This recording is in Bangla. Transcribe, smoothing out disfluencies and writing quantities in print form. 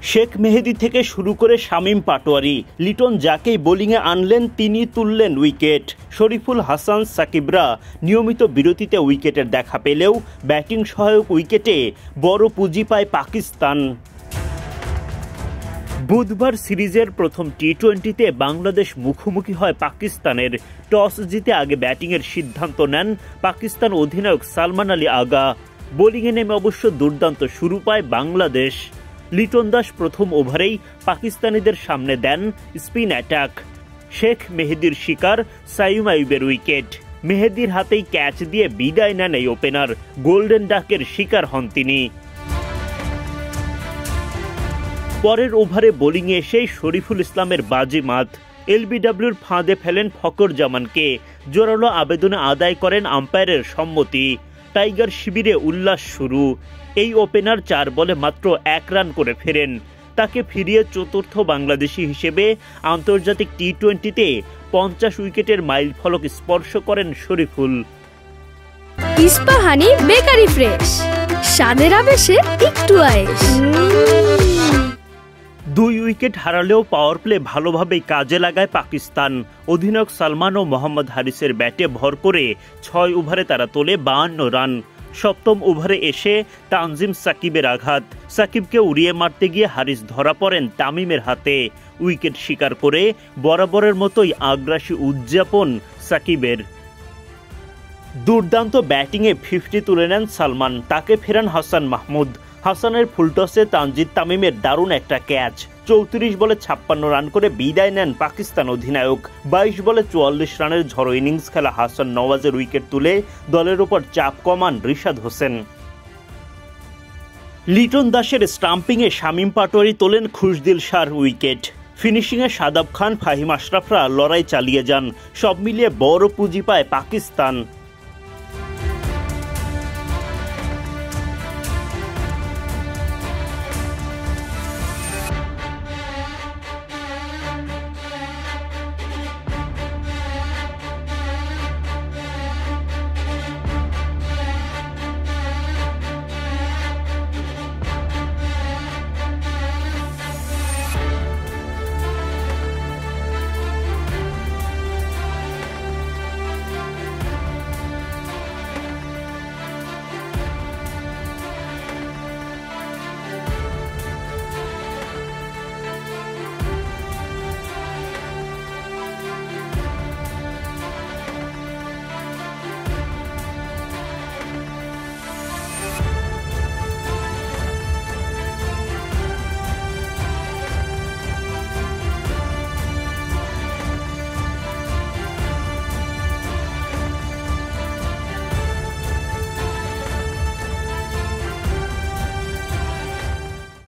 শেখ মেহেদী থেকে শুরু করে শামীম পাটোয়ারি, লিটন যাকেই বোলিংয়ে আনলেন তিনি তুললেন উইকেট। শরীফুল হাসান, সাকিবরা নিয়মিত বিরতিতে উইকেটের দেখা পেলেও ব্যাটিং সহায়ক উইকেটে বড় পুঁজি পায় পাকিস্তান। বুধবার সিরিজের প্রথম টি-20তে বাংলাদেশ মুখোমুখি হয় পাকিস্তানের। টস জিতে আগে ব্যাটিংয়ের সিদ্ধান্ত নেন পাকিস্তান অধিনায়ক সালমান আলী আগা। বোলিংয়ে নেমে অবশ্য দুর্দান্ত শুরু পায় বাংলাদেশ। লিটন দাস প্রথম ওভারেই পাকিস্তানিদের সামনে দেন স্পিন অ্যাটাক। শেখ মেহেদীর শিকার সাইম আইয়ুবের উইকেট। মেহেদীর হাতেই ক্যাচ দিয়ে বিদায় নেন এই ওপেনার। গোল্ডেন ডাকের শিকার হন তিনি। পরের ওভারে বোলিংয়ে এসেই শরীফুল ইসলামের বাজিমাত। এলবিডব্লিউর ফাঁদে ফেলেন ফকর জামানকে। জোরালো আবেদনে আদায় করেন আম্পায়ারের সম্মতি। টাইগার শিবিরে উল্লাস শুরু। এই ওপেনার 4 বলে মাত্র 1 রান করে ফেরেন। তাকে ফিরিয়ে চতুর্থ বাংলাদেশি হিসেবে আন্তর্জাতিক টি-20তে 50 উইকেটের মাইলফলক স্পর্শ করেন শরীফুল। ইস্পাহানি বেকারি ফ্রেশ, স্বাদের আবেশে একটু আয়েশ। 2 উইকেট হারালেও পাওয়ার প্লে ভালোভাবেই কাজে লাগায় পাকিস্তান। অধিনায়ক সালমান ও মোহাম্মদ হারিসের ব্যাটে ভর করে 6 ওভারে তারা তোলে 52 রান। সপ্তম ওভারে এসে তানজিম সাকিবের আঘাত। সাকিবকে উড়িয়ে মারতে গিয়ে হারিস ধরা পড়েন তামিমের হাতে। উইকেট শিকার করে বরাবরের মতোই আগ্রাসী উদযাপন সাকিবের। দুর্দান্ত ব্যাটিংয়ে 50 তুলে নেন সালমান। তাকে ফেরান হাসান মাহমুদ। হাসানের ফুলটসে তানজিদ তামিমের দারুণ একটা ক্যাচ। 34 বলে 56 রান করে বিদায় নেন পাকিস্তান অধিনায়ক। 22 বলে 44 রানের ঝড়ো ইনিংস খেলা হাসান নওয়াজের উইকেট তুলে দলের উপর চাপ কমান রিশাদ হোসেন। লিটন দাসের স্টাম্পিংয়ে শামীম পাটোয়ারি তোলেন খুশদিল শাহর উইকেট। ফিনিশিংয়ে শাদাব খান, ফাহিম আশরাফরা লড়াই চালিয়ে যান। সব মিলিয়ে বড় পুঁজি পায় পাকিস্তান।